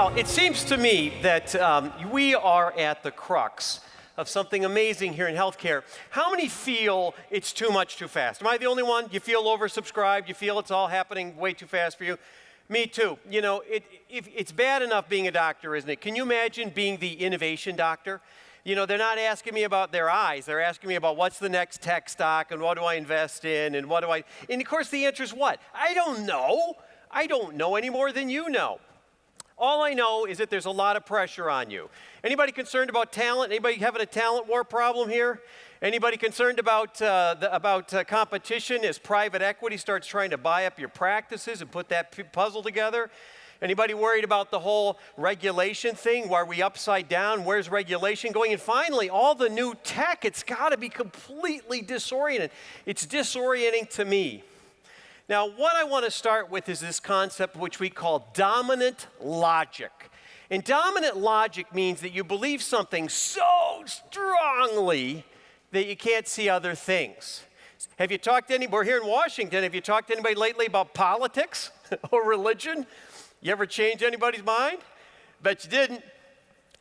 Well, it seems to me that we are at the crux of something amazing here in healthcare. How many feel it's too much too fast? Am I the only one? You feel oversubscribed? You feel it's all happening way too fast for you? Me too. You know, it's bad enough being a doctor, isn't it? Can you imagine being the innovation doctor? You know, they're not asking me about their eyes. They're asking me about what's the next tech stock and what do I invest in and what do I... And of course the answer is what? I don't know. I don't know any more than you know. All I know is that there's a lot of pressure on you. Anybody concerned about talent? Anybody having a talent war problem here? Anybody concerned about competition as private equity starts trying to buy up your practices and put that puzzle together? Anybody worried about the whole regulation thing? Why are we upside down? Where's regulation going? And finally, all the new tech, it's got to be completely disoriented. It's disorienting to me. Now, what I want to start with is this concept which we call dominant logic. And dominant logic means that you believe something so strongly that you can't see other things. Have you talked to anybody, we're here in Washington, have you talked to anybody lately about politics or religion? You ever change anybody's mind? Bet you didn't.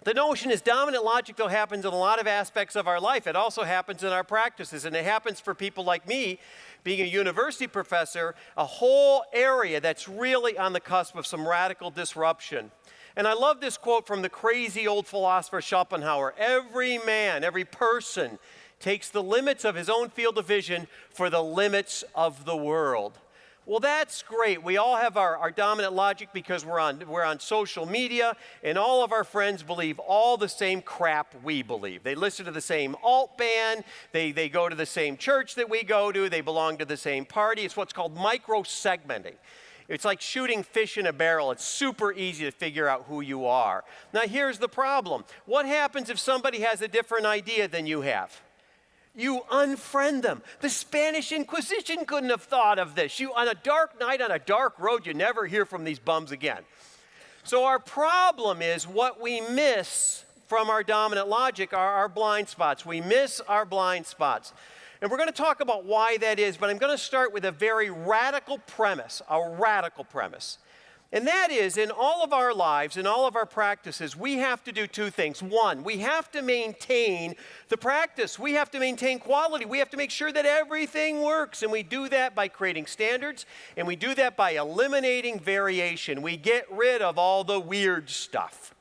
The notion is dominant logic, though, happens in a lot of aspects of our life. It also happens in our practices, and it happens for people like me, being a university professor, a whole area that's really on the cusp of some radical disruption. And I love this quote from the crazy old philosopher Schopenhauer. Every man, every person takes the limits of his own field of vision for the limits of the world. Well, that's great. We all have our dominant logic because we're on social media, and all of our friends believe all the same crap we believe. They listen to the same alt band, they go to the same church that we go to, they belong to the same party. It's what's called micro-segmenting. It's like shooting fish in a barrel. It's super easy to figure out who you are. Now, here's the problem. What happens if somebody has a different idea than you have? You unfriend them. The Spanish Inquisition couldn't have thought of this. On a dark night, on a dark road, you never hear from these bums again. So our problem is what we miss from our dominant logic are our blind spots. We miss our blind spots. And we're going to talk about why that is, but I'm going to start with a very radical premise, a radical premise. And that is, in all of our lives, in all of our practices, we have to do two things. One, we have to maintain the practice. We have to maintain quality. We have to make sure that everything works. And we do that by creating standards, and we do that by eliminating variation. We get rid of all the weird stuff.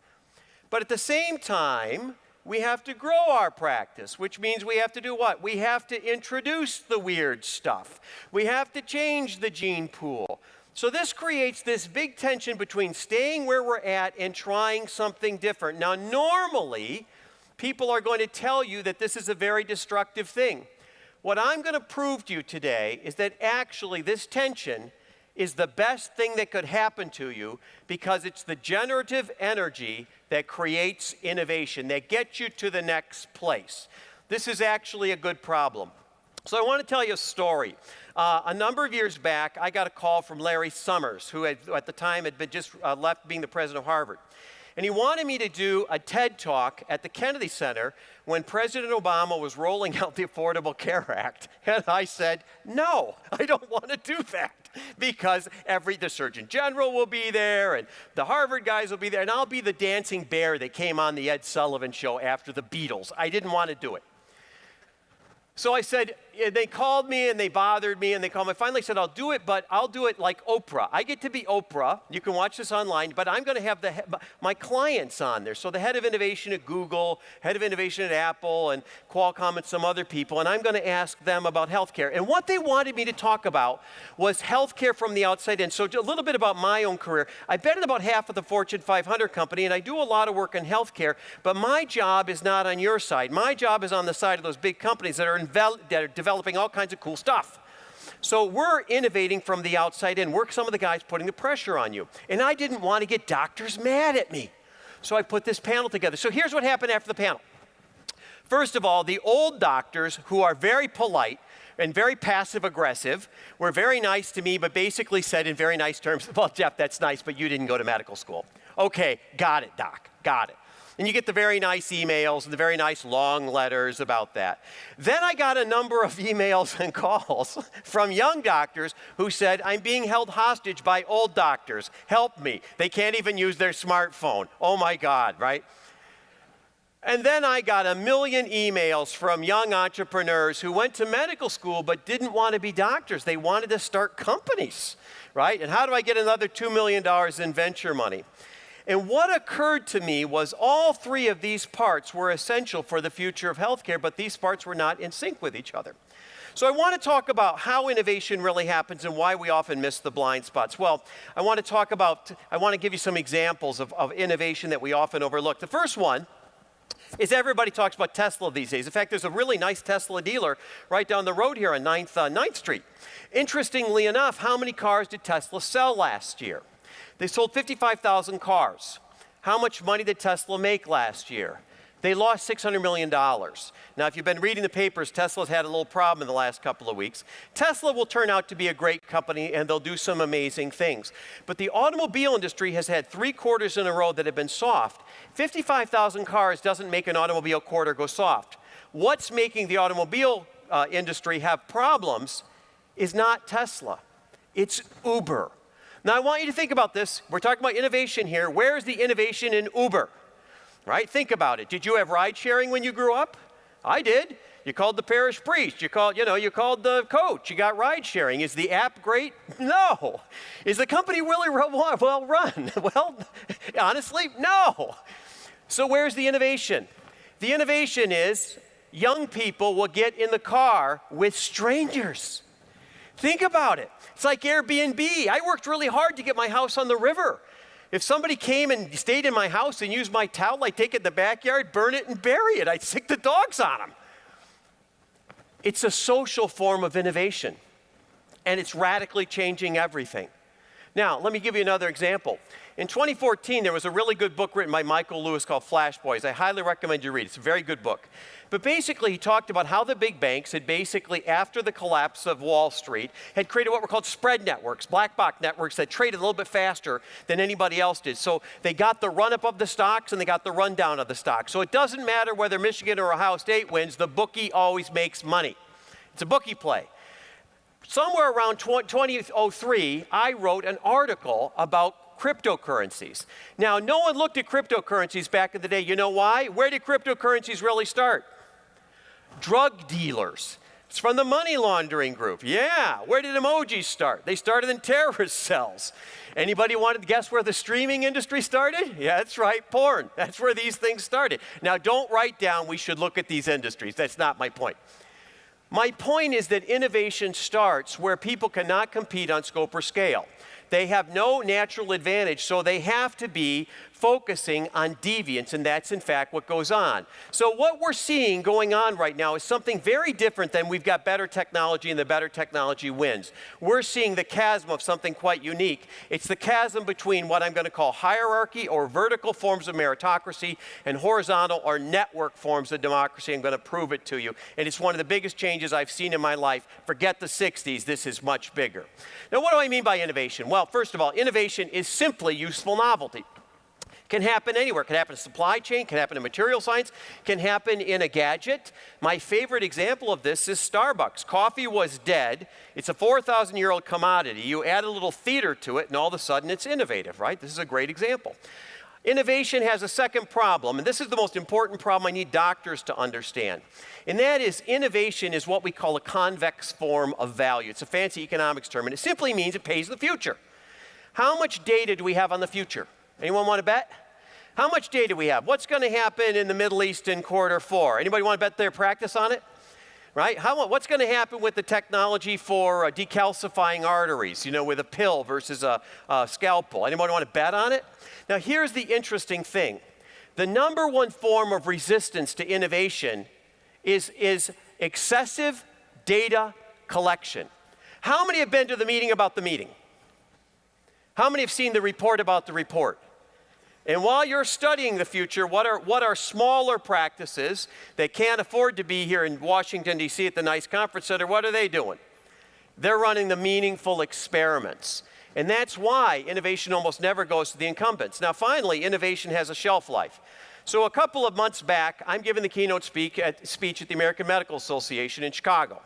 But at the same time, we have to grow our practice, which means we have to do what? We have to introduce the weird stuff. We have to change the gene pool. So this creates this big tension between staying where we're at and trying something different. Now, normally, people are going to tell you that this is a very destructive thing. What I'm going to prove to you today is that actually this tension is the best thing that could happen to you because it's the generative energy that creates innovation, that gets you to the next place. This is actually a good problem. So I want to tell you a story. A number of years back, I got a call from Larry Summers, who at the time had been just left being the president of Harvard. And he wanted me to do a TED Talk at the Kennedy Center when President Obama was rolling out the Affordable Care Act. And I said, no, I don't want to do that because the Surgeon General will be there and the Harvard guys will be there and I'll be the dancing bear that came on the Ed Sullivan Show after the Beatles. I didn't want to do it. So I said, they called me and they bothered me and they called me. I finally said, I'll do it, but I'll do it like Oprah. I get to be Oprah. You can watch this online, but I'm going to have my clients on there. So the head of innovation at Google, head of innovation at Apple, and Qualcomm and some other people, and I'm going to ask them about healthcare. And what they wanted me to talk about was healthcare from the outside in. So a little bit about my own career. I've been in about half of the Fortune 500 company, and I do a lot of work in healthcare, but my job is not on your side. My job is on the side of those big companies that are developing all kinds of cool stuff. So we're innovating from the outside in. We're some of the guys putting the pressure on you. And I didn't want to get doctors mad at me. So I put this panel together. So here's what happened after the panel. First of all, the old doctors, who are very polite and very passive-aggressive, were very nice to me, but basically said in very nice terms, well, Jeff, that's nice, but you didn't go to medical school. Okay, got it, Doc, got it. And you get the very nice emails and the very nice long letters about that. Then I got a number of emails and calls from young doctors who said, I'm being held hostage by old doctors. Help me. They can't even use their smartphone. Oh my God, right? And then I got a million emails from young entrepreneurs who went to medical school but didn't want to be doctors. They wanted to start companies, right? And how do I get another $2 million in venture money? And what occurred to me was all three of these parts were essential for the future of healthcare, but these parts were not in sync with each other. So I want to talk about how innovation really happens and why we often miss the blind spots. Well, I want to give you some examples of innovation that we often overlook. The first one is everybody talks about Tesla these days. In fact, there's a really nice Tesla dealer right down the road here on 9th Street. Interestingly enough, how many cars did Tesla sell last year? They sold 55,000 cars. How much money did Tesla make last year? They lost $600 million. Now, if you've been reading the papers, Tesla's had a little problem in the last couple of weeks. Tesla will turn out to be a great company, and they'll do some amazing things. But the automobile industry has had 3 quarters in a row that have been soft. 55,000 cars doesn't make an automobile quarter go soft. What's making the automobile industry have problems is not Tesla. It's Uber. Now, I want you to think about this. We're talking about innovation here. Where's the innovation in Uber? Right? Think about it. Did you have ride sharing when you grew up? I did. You called the parish priest. You called the coach. You got ride sharing. Is the app great? No. Is the company really well run? Well, honestly, no. So where's the innovation? The innovation is young people will get in the car with strangers. Think about it. It's like Airbnb. I worked really hard to get my house on the river. If somebody came and stayed in my house and used my towel, I'd take it in the backyard, burn it, and bury it. I'd sick the dogs on them. It's a social form of innovation, and it's radically changing everything. Now, let me give you another example. In 2014, there was a really good book written by Michael Lewis called Flash Boys. I highly recommend you read it. It's a very good book. But basically, he talked about how the big banks had basically, after the collapse of Wall Street, had created what were called spread networks, black box networks that traded a little bit faster than anybody else did. So they got the run-up of the stocks and they got the rundown of the stocks. So it doesn't matter whether Michigan or Ohio State wins, the bookie always makes money. It's a bookie play. Somewhere around 2003, I wrote an article about cryptocurrencies. Now, no one looked at cryptocurrencies back in the day. You know why? Where did cryptocurrencies really start? Drug dealers. It's from the money laundering group. Yeah. Where did emojis start? They started in terrorist cells. Anybody wanted to guess where the streaming industry started? Yeah, that's right, porn. That's where these things started. Now, don't write down we should look at these industries. That's not my point. My point is that innovation starts where people cannot compete on scope or scale. They have no natural advantage, so they have to be focusing on deviance, and that's in fact what goes on. So what we're seeing going on right now is something very different than we've got better technology and the better technology wins. We're seeing the chasm of something quite unique. It's the chasm between what I'm going to call hierarchy or vertical forms of meritocracy and horizontal or network forms of democracy. I'm going to prove it to you. And it's one of the biggest changes I've seen in my life. Forget the 60s, this is much bigger. Now, what do I mean by innovation? Well, first of all, innovation is simply useful novelty. Can happen anywhere. Can happen in supply chain, can happen in material science, can happen in a gadget. My favorite example of this is Starbucks. Coffee was dead. It's a 4,000-year-old commodity. You add a little theater to it, and all of a sudden it's innovative, right? This is a great example. Innovation has a second problem, and this is the most important problem I need doctors to understand. And that is innovation is what we call a convex form of value. It's a fancy economics term, and it simply means it pays the future. How much data do we have on the future? Anyone want to bet? How much data do we have? What's going to happen in the Middle East in Q4? Anybody want to bet their practice on it? Right? What's going to happen with the technology for decalcifying arteries, with a pill versus a scalpel? Anybody want to bet on it? Now, here's the interesting thing. The number one form of resistance to innovation is excessive data collection. How many have been to the meeting about the meeting? How many have seen the report about the report? And while you're studying the future, what are smaller practices that can't afford to be here in Washington, D.C. at the nice conference center? What are they doing? They're running the meaningful experiments. And that's why innovation almost never goes to the incumbents. Now, finally, innovation has a shelf life. So a couple of months back, I'm giving the keynote speech at the American Medical Association in Chicago.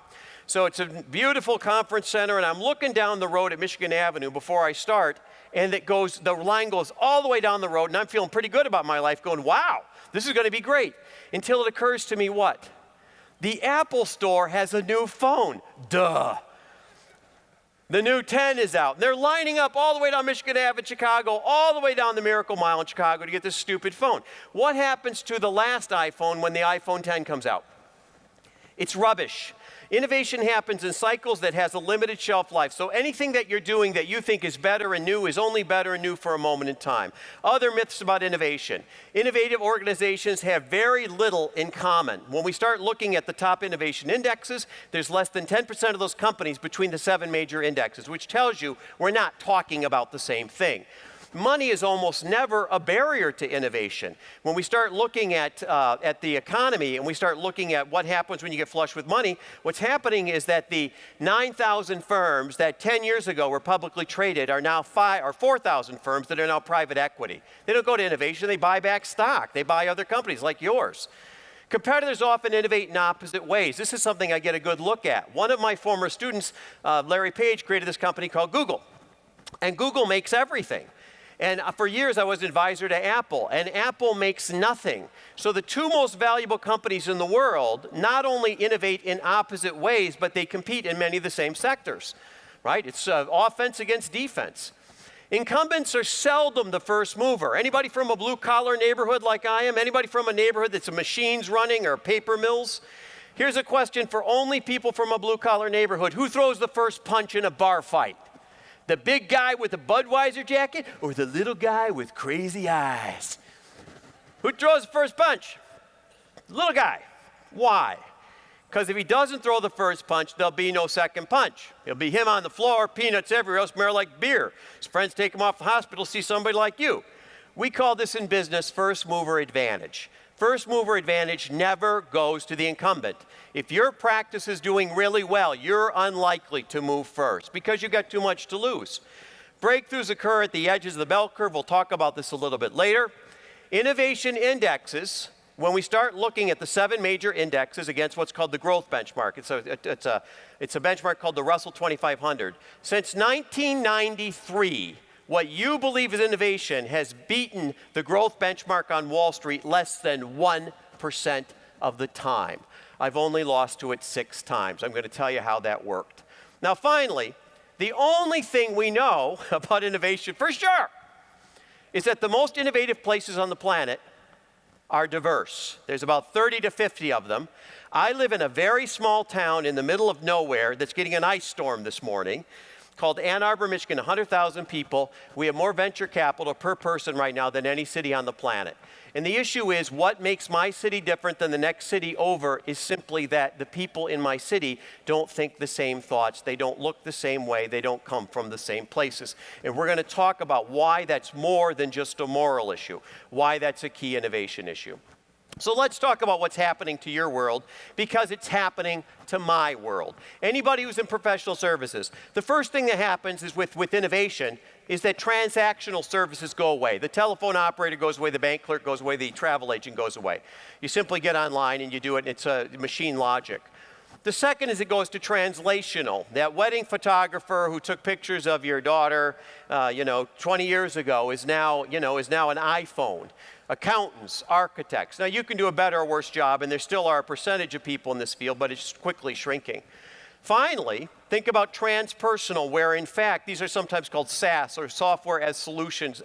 So it's a beautiful conference center, and I'm looking down the road at Michigan Avenue before I start, and the line goes all the way down the road, and I'm feeling pretty good about my life, going, wow, this is going to be great. Until it occurs to me what? The Apple Store has a new phone. Duh. The new 10 is out. They're lining up all the way down Michigan Ave in Chicago, all the way down the Miracle Mile in Chicago to get this stupid phone. What happens to the last iPhone when the iPhone 10 comes out? It's rubbish. Innovation happens in cycles that has a limited shelf life. So anything that you're doing that you think is better and new is only better and new for a moment in time. Other myths about innovation. Innovative organizations have very little in common. When we start looking at the top innovation indexes, there's less than 10% of those companies between the 7 major indexes, which tells you we're not talking about the same thing. Money is almost never a barrier to innovation. When we start looking at the economy and we start looking at what happens when you get flush with money, what's happening is that the 9,000 firms that 10 years ago were publicly traded are now 4,000 firms that are now private equity. They don't go to innovation, they buy back stock. They buy other companies like yours. Competitors often innovate in opposite ways. This is something I get a good look at. One of my former students, Larry Page, created this company called Google. And Google makes everything. And for years, I was an advisor to Apple, and Apple makes nothing. So the 2 most valuable companies in the world not only innovate in opposite ways, but they compete in many of the same sectors, right? It's offense against defense. Incumbents are seldom the first mover. Anybody from a blue-collar neighborhood like I am? Anybody from a neighborhood that's machines running or paper mills? Here's a question for only people from a blue-collar neighborhood. Who throws the first punch in a bar fight? The big guy with the Budweiser jacket or the little guy with crazy eyes? Who throws the first punch? The little guy. Why? Because if he doesn't throw the first punch, there'll be no second punch. It'll be him on the floor, peanuts everywhere, smell like beer. His friends take him off the hospital, see somebody like you. We call this in business first mover advantage. First mover advantage never goes to the incumbent. If your practice is doing really well, you're unlikely to move first because you've got too much to lose. Breakthroughs occur at the edges of the bell curve. We'll talk about this a little bit later. Innovation indexes, when we start looking at the 7 major indexes against what's called the growth benchmark, it's a benchmark called the Russell 2500. Since 1993, what you believe is innovation has beaten the growth benchmark on Wall Street less than 1% of the time. I've only lost to it 6 times. I'm going to tell you how that worked. Now, finally, the only thing we know about innovation for sure is that the most innovative places on the planet are diverse. There's about 30 to 50 of them. I live in a very small town in the middle of nowhere that's getting an ice storm this morning, called Ann Arbor, Michigan, 100,000 people. We have more venture capital per person right now than any city on the planet. And the issue is, what makes my city different than the next city over is simply that the people in my city don't think the same thoughts. They don't look the same way. They don't come from the same places. And we're going to talk about why that's more than just a moral issue, why that's a key innovation issue. So let's talk about what's happening to your world, because it's happening to my world. Anybody who's in professional services, the first thing that happens is with innovation is that transactional services go away. The telephone operator goes away, the bank clerk goes away, the travel agent goes away. You simply get online and you do it, and it's machine logic. The second is it goes to translational. That wedding photographer who took pictures of your daughter, 20 years ago is now an iPhone. Accountants, architects. Now, you can do a better or worse job, and there still are a percentage of people in this field, but it's quickly shrinking. Finally, think about transpersonal, where in fact these are sometimes called SaaS, or software as solutions,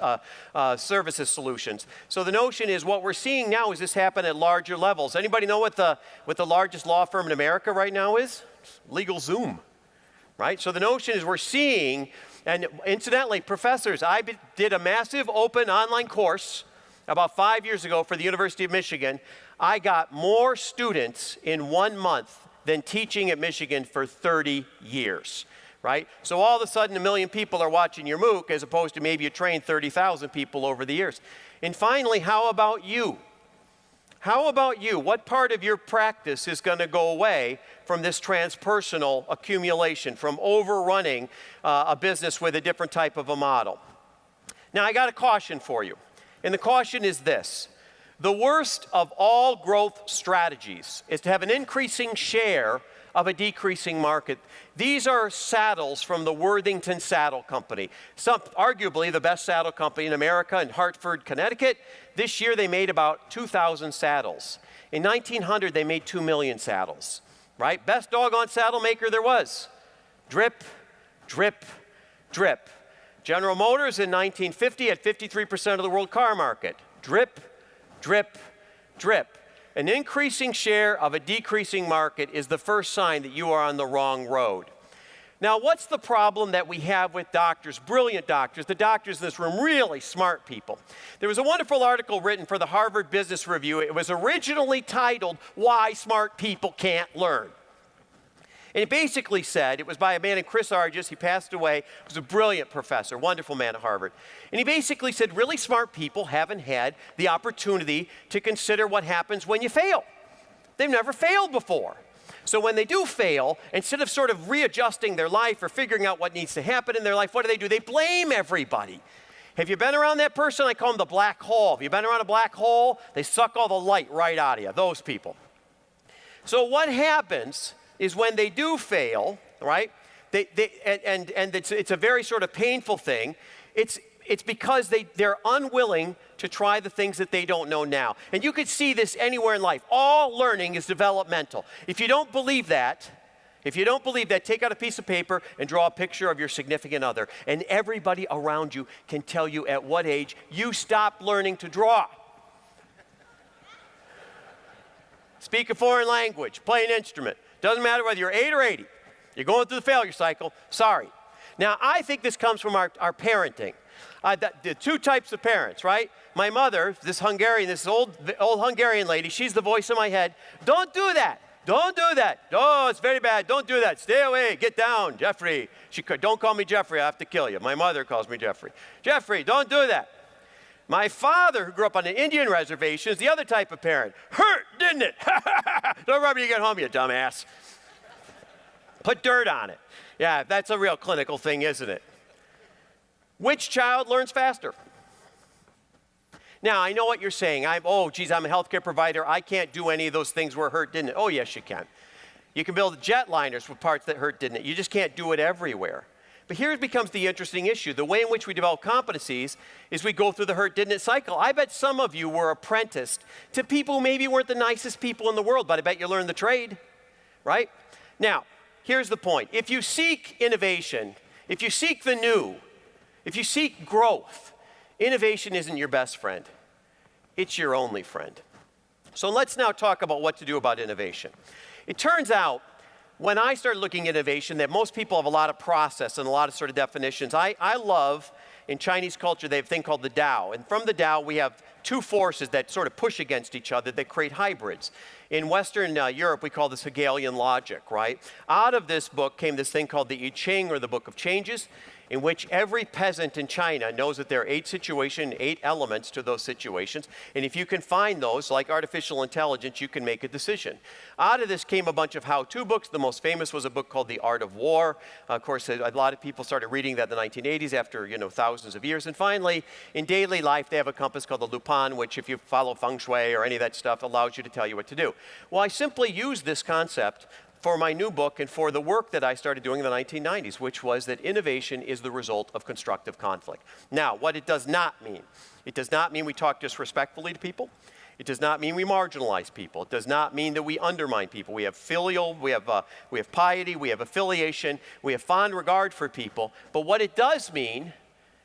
services solutions. So the notion is, what we're seeing now is this happen at larger levels. Anybody know what the largest law firm in America right now is? LegalZoom, right? So the notion is we're seeing, and incidentally, professors, I did a massive open online course about 5 years ago for the University of Michigan. I got more students in 1 month than teaching at Michigan for 30 years, right? So all of a sudden, 1 million people are watching your MOOC, as opposed to maybe you trained 30,000 people over the years. And finally, how about you? How about you? What part of your practice is going to go away from this transpersonal accumulation, from overrunning a business with a different type of a model? Now, I got a caution for you. And the caution is this: The worst of all growth strategies is to have an increasing share of a decreasing market. These are saddles from the Worthington Saddle Company, arguably the best saddle company in America in Hartford, Connecticut. This year they made about 2,000 saddles. In 1900 they made 2 million saddles, right? Best doggone saddle maker there was. Drip, drip, drip. General Motors in 1950 had 53% of the world car market. Drip, drip, drip. An increasing share of a decreasing market is the first sign that you are on the wrong road. Now, what's the problem that we have with doctors, brilliant doctors, the doctors in this room, really smart people? There was a wonderful article written for the Harvard Business Review. It was originally titled, "Why Smart People Can't Learn." And it basically said, it was by a man named Chris Argyris, he passed away, he was a brilliant professor, wonderful man at Harvard. And he basically said, really smart people haven't had the opportunity to consider what happens when you fail. They've never failed before. So when they do fail, instead of sort of readjusting their life or figuring out what needs to happen in their life, what do? They blame everybody. Have you been around that person? I call them the black hole. Have you been around a black hole? They suck all the light right out of you, those people. So what happens is when they do fail, right, it's a very sort of painful thing, it's because they're unwilling to try the things that they don't know now. And you could see this anywhere in life. All learning is developmental. If you don't believe that, take out a piece of paper and draw a picture of your significant other. And everybody around you can tell you at what age you stopped learning to draw. Speak a foreign language, play an instrument. Doesn't matter whether you're 8 or 80. You're going through the failure cycle. Sorry. Now, I think this comes from our parenting. The two types of parents, right? My mother, this old Hungarian lady, she's the voice in my head. Don't do that. Don't do that. Oh, it's very bad. Don't do that. Stay away. Get down, Jeffrey. Don't call me Jeffrey. I have to kill you. My mother calls me Jeffrey. Jeffrey, don't do that. My father, who grew up on an Indian reservation, is the other type of parent. Hurt, didn't it? Don't rub it when you get home, you dumbass. Put dirt on it. Yeah, that's a real clinical thing, isn't it? Which child learns faster? Now, I know what you're saying. I'm a healthcare provider. I can't do any of those things where hurt, didn't it? Oh, yes, you can. You can build jetliners with parts that hurt, didn't it? You just can't do it everywhere. But here becomes the interesting issue. The way in which we develop competencies is we go through the hurt, didn't it cycle. I bet some of you were apprenticed to people who maybe weren't the nicest people in the world, but I bet you learned the trade, right? Now, here's the point. If you seek innovation, if you seek the new, if you seek growth, innovation isn't your best friend. It's your only friend. So let's now talk about what to do about innovation. It turns out, when I started looking at innovation, that most people have a lot of process and a lot of sort of definitions. I love, in Chinese culture, they have a thing called the Tao. And from the Tao, we have two forces that sort of push against each other that create hybrids. In Western Europe, we call this Hegelian logic, right? Out of this book came this thing called the I Ching, or the Book of Changes, in which every peasant in China knows that there are 8 situations, 8 elements to those situations. And if you can find those, like artificial intelligence, you can make a decision. Out of this came a bunch of how-to books. The most famous was a book called The Art of War. Of course, a lot of people started reading that in the 1980s after, thousands of years. And finally, in daily life, they have a compass called the Lupin, which if you follow feng shui or any of that stuff, allows you to tell you what to do. Well, I simply used this concept for my new book and for the work that I started doing in the 1990s, which was that innovation is the result of constructive conflict. Now, what it does not mean we talk disrespectfully to people. It does not mean we marginalize people. It does not mean that we undermine people. We have filial, we have piety, we have affiliation, we have fond regard for people. But what it does mean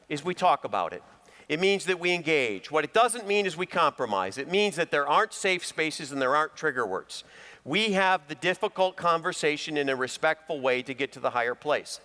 is we talk about it. It means that we engage. What it doesn't mean is we compromise. It means that there aren't safe spaces and there aren't trigger words. We have the difficult conversation in a respectful way to get to the higher place.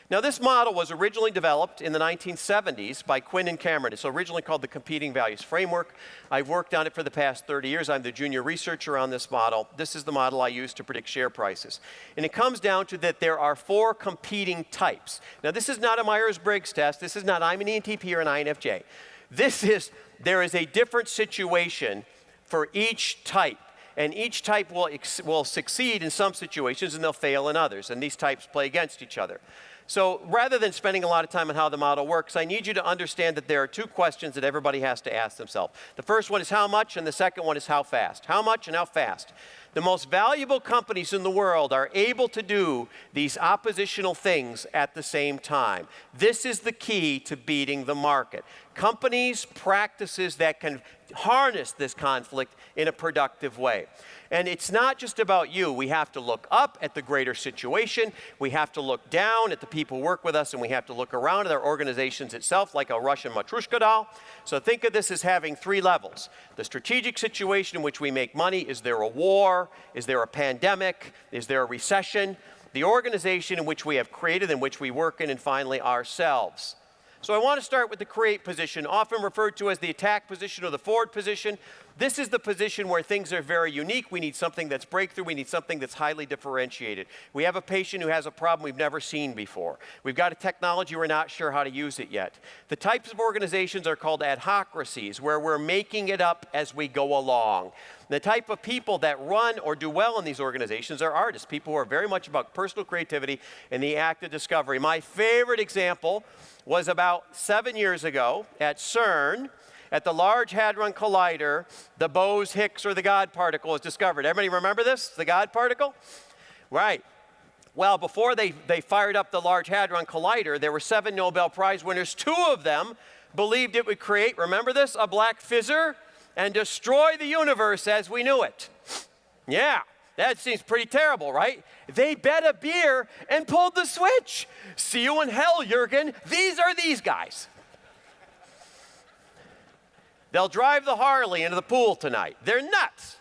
Now, this model was originally developed in the 1970s by Quinn and Cameron. It's originally called the Competing Values Framework. I've worked on it for the past 30 years. I'm the junior researcher on this model. This is the model I use to predict share prices. And it comes down to that there are 4 competing types. Now, this is not a Myers-Briggs test. This is not I'm an ENTP or an INFJ. There is a different situation for each type. And each type will succeed in some situations and they'll fail in others. And these types play against each other. So rather than spending a lot of time on how the model works, I need you to understand that there are two questions that everybody has to ask themselves. The first one is how much, and the second one is how fast. How much and how fast. The most valuable companies in the world are able to do these oppositional things at the same time. This is the key to beating the market. Companies, practices that can harness this conflict in a productive way. And it's not just about you. We have to look up at the greater situation. We have to look down at the people who work with us, and we have to look around at our organizations itself like a Russian Matryoshka doll. So think of this as having three levels. The strategic situation in which we make money. Is there a war? Is there a pandemic? Is there a recession? The organization in which we have created, in which we work in, and finally ourselves. So I want to start with the create position, often referred to as the attack position or the forward position. This is the position where things are very unique. We need something that's breakthrough. We need something that's highly differentiated. We have a patient who has a problem we've never seen before. We've got a technology we're not sure how to use it yet. The types of organizations are called adhocracies, where we're making it up as we go along. The type of people that run or do well in these organizations are artists, people who are very much about personal creativity and the act of discovery. My favorite example was about 7 years ago at CERN. At the Large Hadron Collider, the Bose-Higgs or the God particle was discovered. Everybody remember this, the God particle? Right. Well, before they fired up the Large Hadron Collider, there were 7 Nobel Prize winners. 2 of them believed it would create, remember this, a black fissure and destroy the universe as we knew it. Yeah, that seems pretty terrible, right? They bet a beer and pulled the switch. See you in hell, Jurgen. These are these guys. They'll drive the Harley into the pool tonight. They're nuts.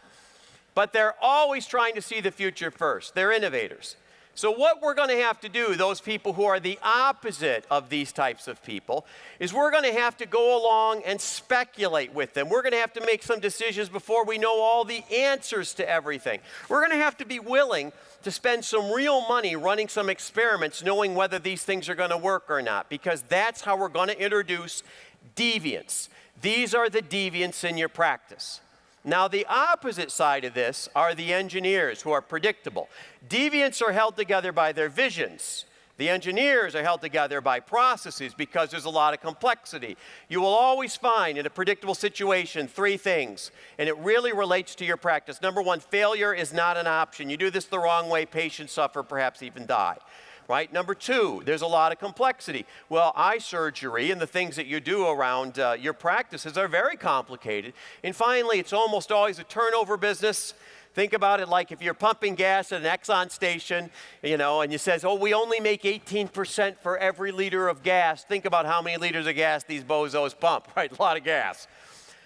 But they're always trying to see the future first. They're innovators. So what we're going to have to do, those people who are the opposite of these types of people, is we're going to have to go along and speculate with them. We're going to have to make some decisions before we know all the answers to everything. We're going to have to be willing to spend some real money running some experiments, knowing whether these things are going to work or not, because that's how we're going to introduce deviance. These are the deviants in your practice. Now, the opposite side of this are the engineers who are predictable. Deviants are held together by their visions. The engineers are held together by processes because there's a lot of complexity. You will always find in a predictable situation 3 things, and it really relates to your practice. Number 1, failure is not an option. You do this the wrong way, patients suffer, perhaps even die. Right? Number 2, there's a lot of complexity. Well, eye surgery and the things that you do around your practices are very complicated. And finally, it's almost always a turnover business. Think about it like if you're pumping gas at an Exxon station, and you says, oh, we only make 18% for every liter of gas. Think about how many liters of gas these bozos pump, right? A lot of gas.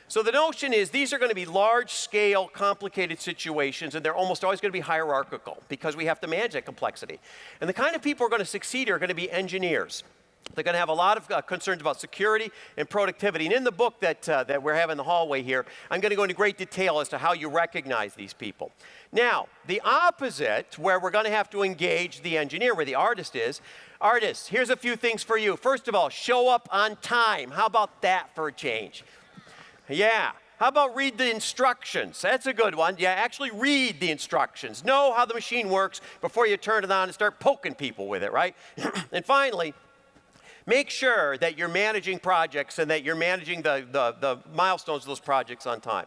So the notion is these are going to be large-scale, complicated situations, and they're almost always going to be hierarchical because we have to manage that complexity. And the kind of people who are going to succeed are going to be engineers. They're going to have a lot of concerns about security and productivity. And in the book that we're having in the hallway here, I'm going to go into great detail as to how you recognize these people. Now, the opposite, where we're going to have to engage the engineer, where the artist is, artists, here's a few things for you. First of all, show up on time. How about that for a change? Yeah. How about read the instructions? That's a good one. Yeah, actually read the instructions. Know how the machine works before you turn it on and start poking people with it, right? And finally, make sure that you're managing projects and that you're managing the milestones of those projects on time.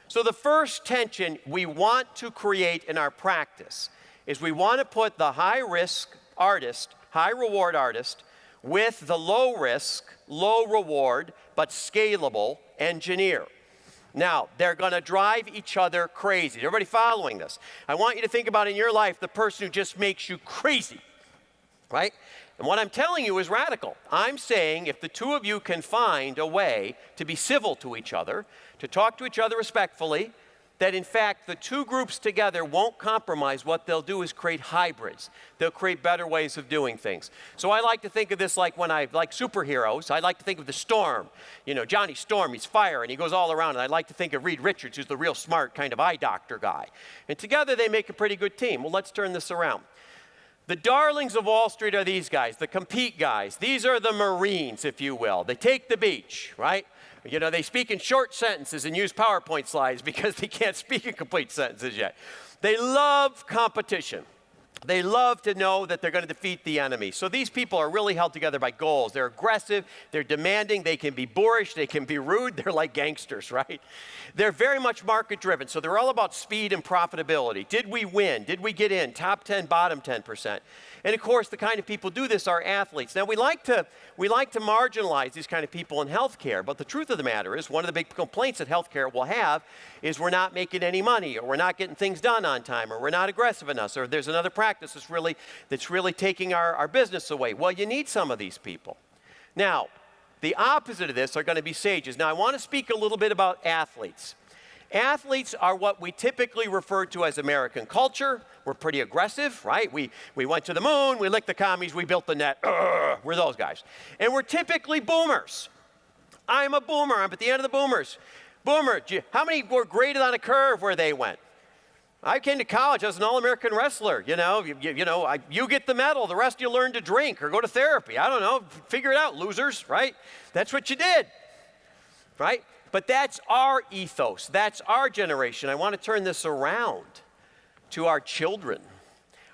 So the first tension we want to create in our practice is we want to put the high-risk artist, high-reward artist, with the low-risk, low-reward, but scalable engineer. Now, they're going to drive each other crazy. Everybody following this? I want you to think about in your life the person who just makes you crazy, right? And what I'm telling you is radical. I'm saying if the two of you can find a way to be civil to each other, to talk to each other respectfully, that in fact the two groups together won't compromise. What they'll do is create hybrids. They'll create better ways of doing things. So I like to think of this like when I like superheroes. I like to think of the Storm. Johnny Storm, he's fire, and he goes all around. And I like to think of Reed Richards, who's the real smart kind of eye doctor guy. And together they make a pretty good team. Well, let's turn this around. The darlings of Wall Street are these guys, the compete guys. These are the Marines, if you will. They take the beach, right? You know, they speak in short sentences and use PowerPoint slides because they can't speak in complete sentences yet. They love competition. They love to know that they're going to defeat the enemy. So these people are really held together by goals. They're aggressive, they're demanding, they can be boorish, they can be rude, they're like gangsters, right? They're very much market driven, so they're all about speed and profitability. Did we win? Did we get in? Top 10, bottom 10%. And of course, the kind of people who do this are athletes. Now, we like to marginalize these kind of people in healthcare, but the truth of the matter is one of the big complaints that healthcare will have is we're not making any money, or we're not getting things done on time, or we're not aggressive enough, or there's another practice that's really taking our business away. Well, you need some of these people. Now, the opposite of this are going to be sages. Now, I want to speak a little bit about athletes. Athletes are what we typically refer to as American culture. We're pretty aggressive, right? We went to the moon, we licked the commies, we built the net. We're those guys. And we're typically boomers. I'm a boomer. I'm at the end of the boomers. Boomer, how many were graded on a curve where they went? I came to college as an all-American wrestler. You get the medal. The rest you learn to drink or go to therapy. I don't know. Figure it out, losers, right? That's what you did, right? But that's our ethos. That's our generation. I want to turn this around to our children.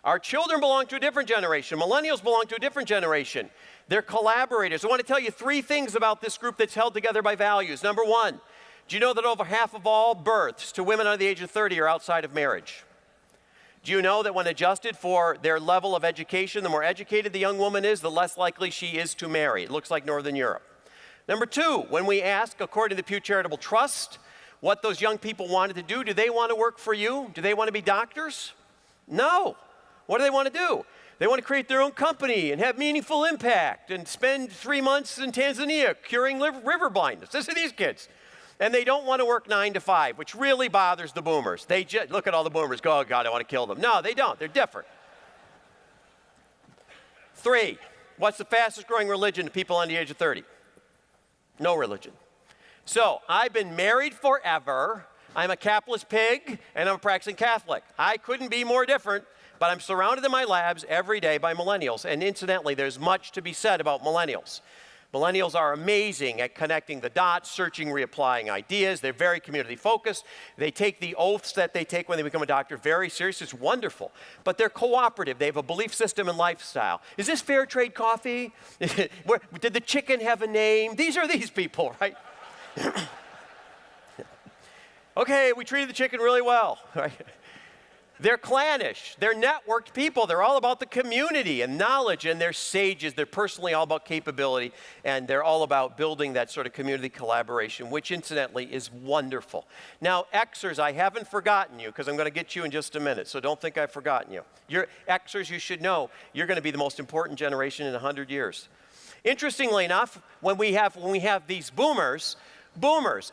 Our children belong to a different generation. Millennials belong to a different generation. They're collaborators. I want to tell you 3 things about this group that's held together by values. Number 1, do you know that over half of all births to women under the age of 30 are outside of marriage? Do you know that when adjusted for their level of education, the more educated the young woman is, the less likely she is to marry? It looks like Northern Europe. Number 2, when we ask, according to the Pew Charitable Trust, what those young people wanted to do they want to work for you? Do they want to be doctors? No. What do they want to do? They want to create their own company and have meaningful impact and spend 3 months in Tanzania curing river blindness. This are these kids. And they don't want to work 9 to 5, which really bothers the boomers. They look at all the boomers, go, oh God, I want to kill them. No, they don't. They're different. 3, what's the fastest growing religion to people under the age of 30? No religion. So I've been married forever. I'm a capitalist pig, and I'm a practicing Catholic. I couldn't be more different, but I'm surrounded in my labs every day by millennials. And incidentally, there's much to be said about millennials. Millennials are amazing at connecting the dots, searching, reapplying ideas. They're very community focused. They take the oaths that they take when they become a doctor very serious. It's wonderful. But they're cooperative. They have a belief system and lifestyle. Is this fair trade coffee? Did the chicken have a name? These are these people, right? Okay, we treated the chicken really well, right? They're clannish. They're networked people. They're all about the community and knowledge, and they're sages. They're personally all about capability, and they're all about building that sort of community collaboration, which incidentally is wonderful. Now, Xers, I haven't forgotten you because I'm going to get you in just a minute, so don't think I've forgotten you. You're Xers, you should know you're going to be the most important generation in 100 years. Interestingly enough, when we have these boomers,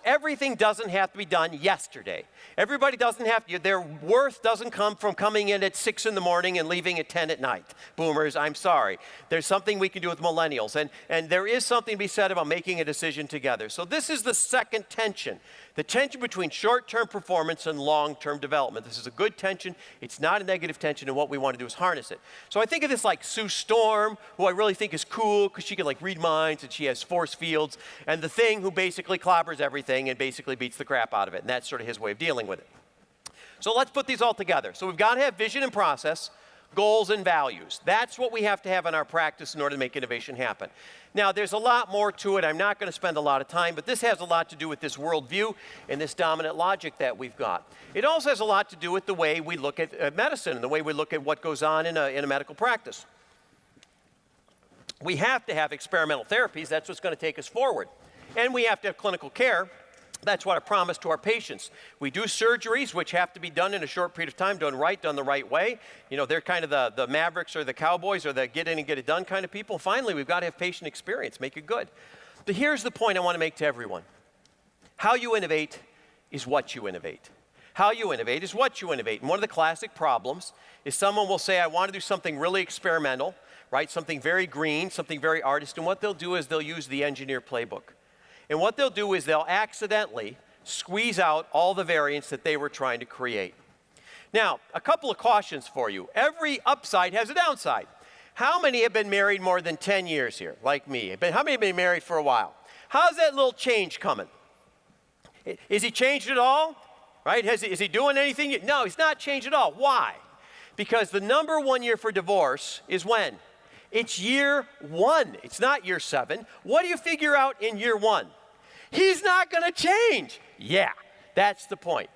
everything doesn't have to be done yesterday. Everybody doesn't have to, their worth doesn't come from coming in at 6 in the morning and leaving at 10 at night. Boomers, I'm sorry. There's something we can do with millennials, and there is something to be said about making a decision together. So this is the second tension, the tension between short-term performance and long-term development. This is a good tension. It's not a negative tension, and what we want to do is harness it. So I think of this like Sue Storm, who I really think is cool because she can like read minds and she has force fields, and the Thing, who basically clobbers everything and basically beats the crap out of it, and that's sort of his way of dealing with it. So let's put these all together. So we've got to have vision and process, goals and values. That's what we have to have in our practice in order to make innovation happen. Now, there's a lot more to it. I'm not going to spend a lot of time, but this has a lot to do with this worldview and this dominant logic that we've got. It also has a lot to do with the way we look at medicine and the way we look at what goes on in a medical practice. We have to have experimental therapies. That's what's going to take us forward. And we have to have clinical care. That's what I promise to our patients. We do surgeries, which have to be done in a short period of time, done right, done the right way. You know, they're kind of the mavericks or the cowboys or the get in and get it done kind of people. Finally, we've got to have patient experience, make it good. But here's the point I want to make to everyone. How you innovate is what you innovate. How you innovate is what you innovate. And one of the classic problems is someone will say, I want to do something really experimental, right? Something very green, something very artist. And what they'll do is they'll use the engineer playbook. And what they'll do is they'll accidentally squeeze out all the variants that they were trying to create. Now, a couple of cautions for you. Every upside has a downside. How many have been married more than 10 years here, like me? How many have been married for a while? How's that little change coming? Is he changed at all? Right? Is he doing anything? No, he's not changed at all. Why? Because the number one year for divorce is when? It's year 1. It's not year 7. What do you figure out in year 1? He's not going to change. Yeah, that's the point.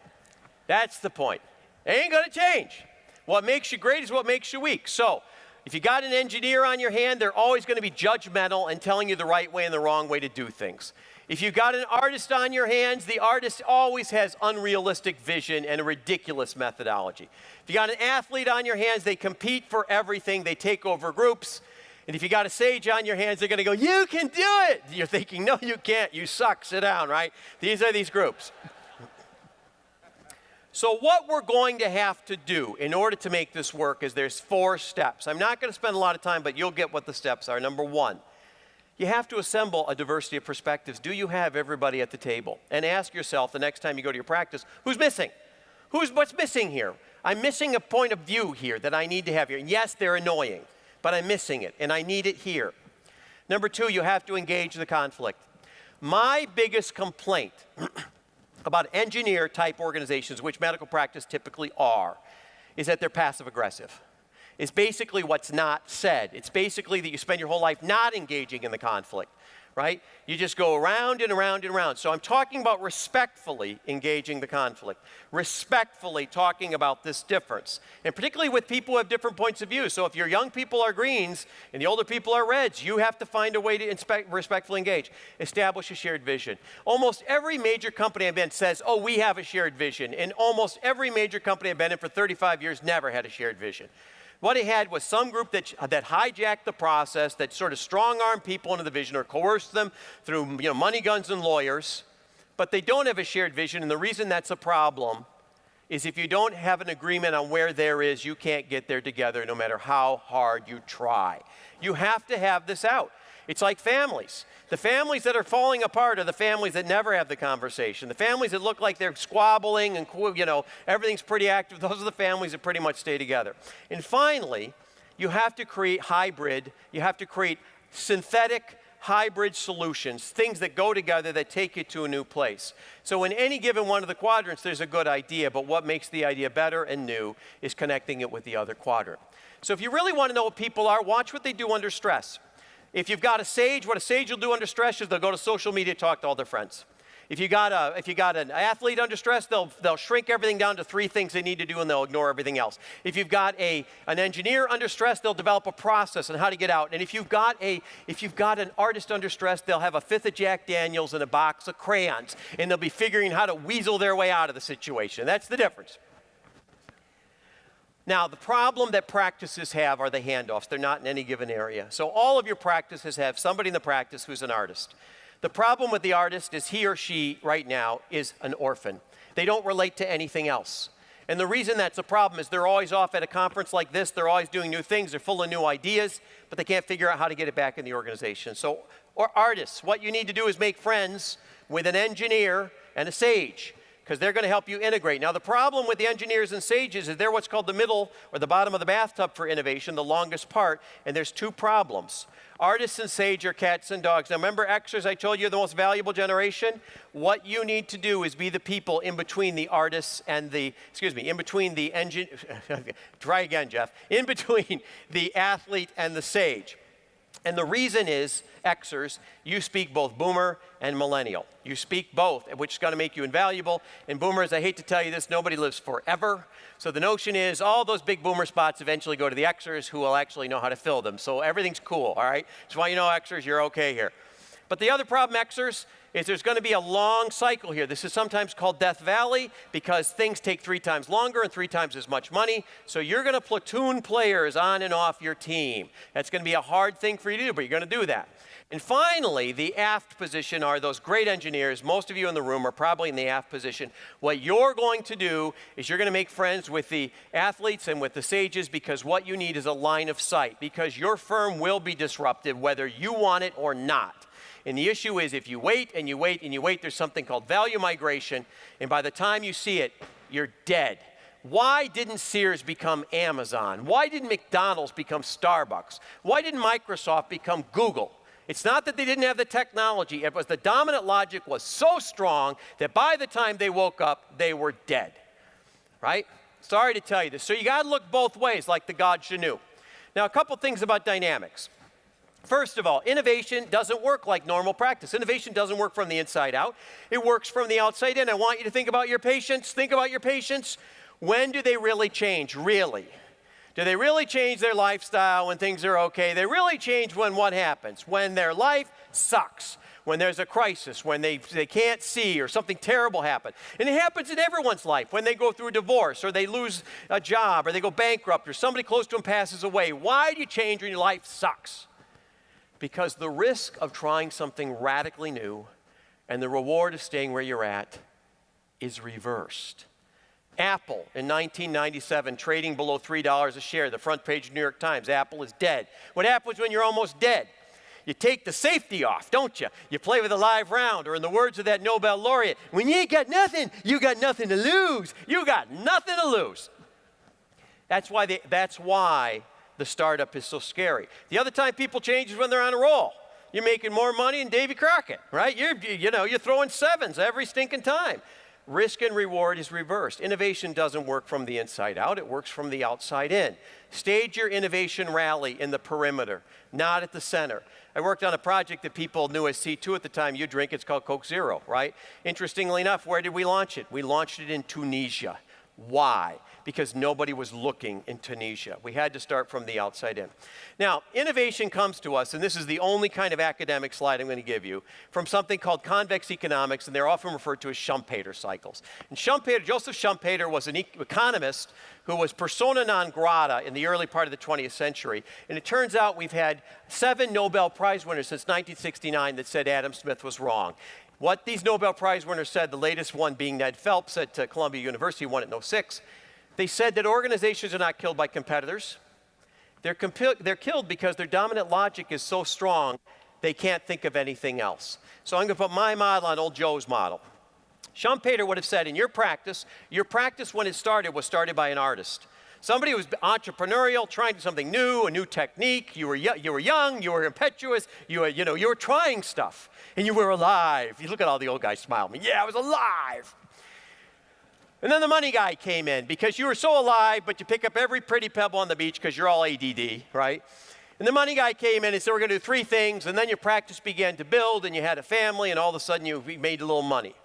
That's the point. It ain't going to change. What makes you great is what makes you weak. So if you got an engineer on your hand, they're always going to be judgmental and telling you the right way and the wrong way to do things. If you've got an artist on your hands, the artist always has unrealistic vision and a ridiculous methodology. If you got an athlete on your hands, they compete for everything. They take over groups. And if you got a sage on your hands, they're going to go, you can do it. You're thinking, no, you can't. You suck. Sit down, right? These are these groups. So what we're going to have to do in order to make this work is there's 4 steps. I'm not going to spend a lot of time, but you'll get what the steps are. Number 1, you have to assemble a diversity of perspectives. Do you have everybody at the table? And ask yourself the next time you go to your practice, who's missing? What's missing here? I'm missing a point of view here that I need to have here. And yes, they're annoying, but I'm missing it, and I need it here. Number 2, you have to engage the conflict. My biggest complaint about engineer-type organizations, which medical practice typically are, is that they're passive-aggressive. It's basically what's not said. It's basically that you spend your whole life not engaging in the conflict, right? You just go around and around and around. So I'm talking about respectfully engaging the conflict, respectfully talking about this difference, and particularly with people who have different points of view. So if your young people are greens and the older people are reds, you have to find a way to respectfully engage. Establish a shared vision. Almost every major company I've been in says, oh, we have a shared vision. And almost every major company I've been in for 35 years never had a shared vision. What he had was some group that hijacked the process, that sort of strong-armed people into the vision or coerced them through money, guns, and lawyers. But they don't have a shared vision, and the reason that's a problem is if you don't have an agreement on where there is, you can't get there together no matter how hard you try. You have to have this out. It's like families. The families that are falling apart are the families that never have the conversation. The families that look like they're squabbling and, everything's pretty active, those are the families that pretty much stay together. And finally, you have to create synthetic hybrid solutions, things that go together that take you to a new place. So in any given one of the quadrants, there's a good idea, but what makes the idea better and new is connecting it with the other quadrant. So if you really want to know what people are, watch what they do under stress. If you've got a sage, what a sage will do under stress is they'll go to social media, talk to all their friends. If you got an athlete under stress, they'll shrink everything down to 3 things they need to do, and they'll ignore everything else. If you've got an engineer under stress, they'll develop a process on how to get out. And if you've got an artist under stress, they'll have a 5th of Jack Daniels and a box of crayons, and they'll be figuring how to weasel their way out of the situation. That's the difference. Now, the problem that practices have are the handoffs. They're not in any given area. So all of your practices have somebody in the practice who's an artist. The problem with the artist is he or she right now is an orphan. They don't relate to anything else. And the reason that's a problem is they're always off at a conference like this. They're always doing new things. They're full of new ideas, but they can't figure out how to get it back in the organization. So, or artists, what you need to do is make friends with an engineer and a sage, because they're going to help you integrate. Now, the problem with the engineers and sages is they're what's called the middle or the bottom of the bathtub for innovation, the longest part, and there's 2 problems. Artists and sage are cats and dogs. Now, remember Xers, I told you, the most valuable generation? What you need to do is be the people in between the artists and in between the try again, Jeff, in between the athlete and the sage. And the reason is, Xers, you speak both boomer and millennial. You speak both, which is going to make you invaluable. And boomers, I hate to tell you this, nobody lives forever. So the notion is all those big boomer spots eventually go to the Xers who will actually know how to fill them. So everything's cool, all right? Just want you to know, Xers, you're okay here. But the other problem, Xers, is there's going to be a long cycle here. This is sometimes called Death Valley because things take 3 times longer and 3 times as much money. So you're going to platoon players on and off your team. That's going to be a hard thing for you to do, but you're going to do that. And finally, the aft position are those great engineers. Most of you in the room are probably in the aft position. What you're going to do is you're going to make friends with the athletes and with the sages, because what you need is a line of sight, because your firm will be disrupted whether you want it or not. And the issue is if you wait and you wait and you wait, there's something called value migration, and by the time you see it, you're dead. Why didn't Sears become Amazon? Why didn't McDonald's become Starbucks? Why didn't Microsoft become Google? It's not that they didn't have the technology. It was the dominant logic was so strong that by the time they woke up, they were dead, right? Sorry to tell you this. So you got to look both ways like the gods you knew. Now, a couple things about dynamics. First of all, innovation doesn't work like normal practice. Innovation doesn't work from the inside out. It works from the outside in. I want you to think about your patients. Think about your patients. When do they really change? Really? Do they really change their lifestyle when things are okay? They really change when what happens? When their life sucks. When there's a crisis, when they can't see or something terrible happens. And it happens in everyone's life. When they go through a divorce or they lose a job or they go bankrupt or somebody close to them passes away. Why do you change when your life sucks? Because the risk of trying something radically new and the reward of staying where you're at is reversed. Apple in 1997 trading below $3 a share, the front page of the New York Times, Apple is dead. What happens when you're almost dead? You take the safety off, don't you? You play with a live round, or in the words of that Nobel laureate, when you ain't got nothing, you got nothing to lose. You got nothing to lose. That's why the startup is so scary. The other time people change is when they're on a roll. You're making more money than Davy Crockett, right? You're throwing sevens every stinking time. Risk and reward is reversed. Innovation doesn't work from the inside out. It works from the outside in. Stage your innovation rally in the perimeter, not at the center. I worked on a project that people knew as C2 at the time. You drink, it's called Coke Zero, right? Interestingly enough, where did we launch it? We launched it in Tunisia. Why? Because nobody was looking in Tunisia. We had to start from the outside in. Now, innovation comes to us, and this is the only kind of academic slide I'm going to give you, from something called convex economics, and they're often referred to as Schumpeter cycles. And Joseph Schumpeter was an economist who was persona non grata in the early part of the 20th century. And it turns out we've had 7 Nobel Prize winners since 1969 that said Adam Smith was wrong. What these Nobel Prize winners said, the latest one being Ned Phelps at Columbia University, won it in 2006, they said that organizations are not killed by competitors. They're killed because their dominant logic is so strong, they can't think of anything else. So I'm going to put my model on old Joe's model. Schumpeter would have said, in your practice when it started was started by an artist. Somebody who was entrepreneurial, trying something new, a new technique. You were young, you were impetuous, you were trying stuff, and you were alive. You look at all the old guys smiling. Yeah, I was alive. And then the money guy came in because you were so alive, but you pick up every pretty pebble on the beach because you're all ADD, right? And the money guy came in and said, we're going to do 3 things, and then your practice began to build, and you had a family, and all of a sudden you made a little money.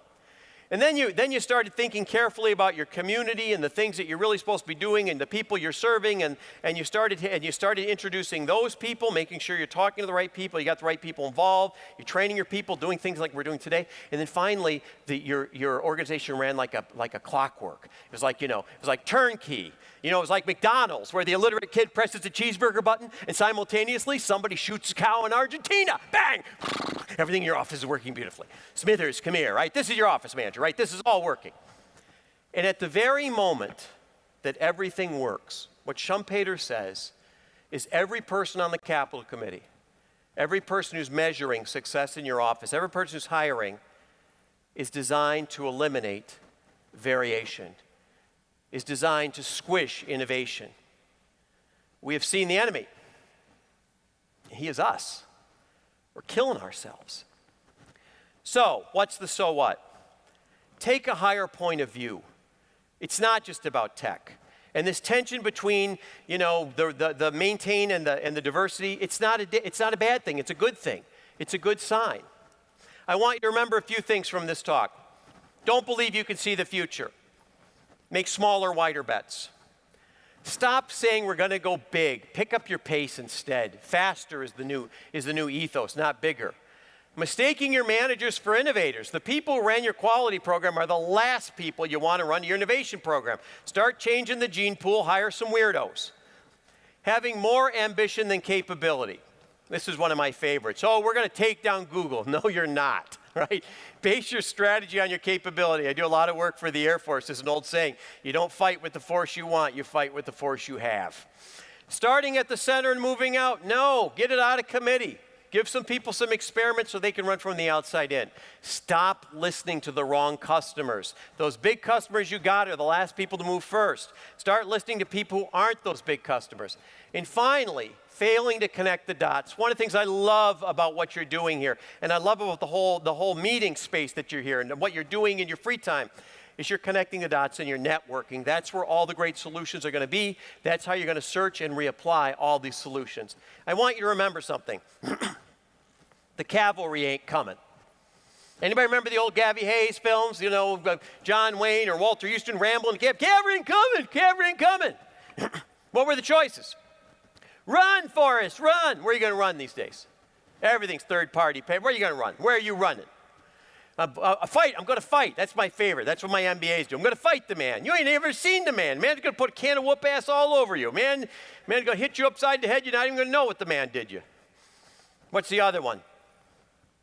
And then you started thinking carefully about your community and the things that you're really supposed to be doing and the people you're serving, and you started introducing those people, making sure you're talking to the right people, you got the right people involved, you're training your people, doing things like we're doing today, and then finally your organization ran like a clockwork. It was like turnkey. It was like McDonald's, where the illiterate kid presses the cheeseburger button and simultaneously somebody shoots a cow in Argentina. Bang! Everything in your office is working beautifully. Smithers, come here, right? This is your office manager, right? This is all working. And at the very moment that everything works, what Schumpeter says is every person on the Capital Committee, every person who's measuring success in your office, every person who's hiring is designed to eliminate variation, is designed to squish innovation. We have seen the enemy. He is us. We're killing ourselves. So, what's the so what? Take a higher point of view. It's not just about tech. And this tension between, the maintain and the diversity, it's not a bad thing. It's a good thing. It's a good sign. I want you to remember a few things from this talk. Don't believe you can see the future. Make smaller, wider bets. Stop saying we're going to go big. Pick up your pace instead. Faster is the new ethos, not bigger. Mistaking your managers for innovators. The people who ran your quality program are the last people you want to run your innovation program. Start changing the gene pool, hire some weirdos. Having more ambition than capability. This is one of my favorites. Oh, we're going to take down Google. No, you're not, right? Base your strategy on your capability. I do a lot of work for the Air Force. There's an old saying, you don't fight with the force you want, you fight with the force you have. Starting at the center and moving out. No, get it out of committee. Give some people some experiments so they can run from the outside in. Stop listening to the wrong customers. Those big customers you got are the last people to move first. Start listening to people who aren't those big customers. And finally, failing to connect the dots. One of the things I love about what you're doing here, and I love about the whole meeting space that you're here and what you're doing in your free time, is you're connecting the dots and you're networking. That's where all the great solutions are going to be. That's how you're going to search and reapply all these solutions. I want you to remember something. The cavalry ain't coming. Anybody remember the old Gavy Hayes films? You know, John Wayne or Walter Houston rambling, cavalry ain't coming, cavalry ain't coming. What were the choices? Run, Forrest, run. Where are you going to run these days? Everything's third party paid. Where are you going to run? Where are you running? A fight. I'm going to fight. That's my favorite. That's what my MBAs do. I'm going to fight the man. You ain't ever seen the man. Man's going to put a can of whoop ass all over you. Man's going to hit you upside the head. You're not even going to know what the man did you. What's the other one?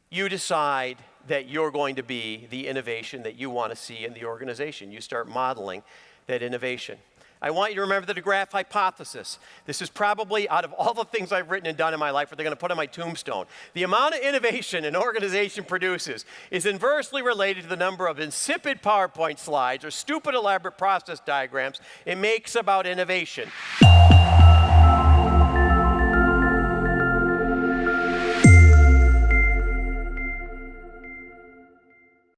You decide that you're going to be the innovation that you want to see in the organization. You start modeling that innovation. I want you to remember the DeGraff hypothesis. This is probably, out of all the things I've written and done in my life, what they're going to put on my tombstone. The amount of innovation an organization produces is inversely related to the number of insipid PowerPoint slides or stupid elaborate process diagrams it makes about innovation.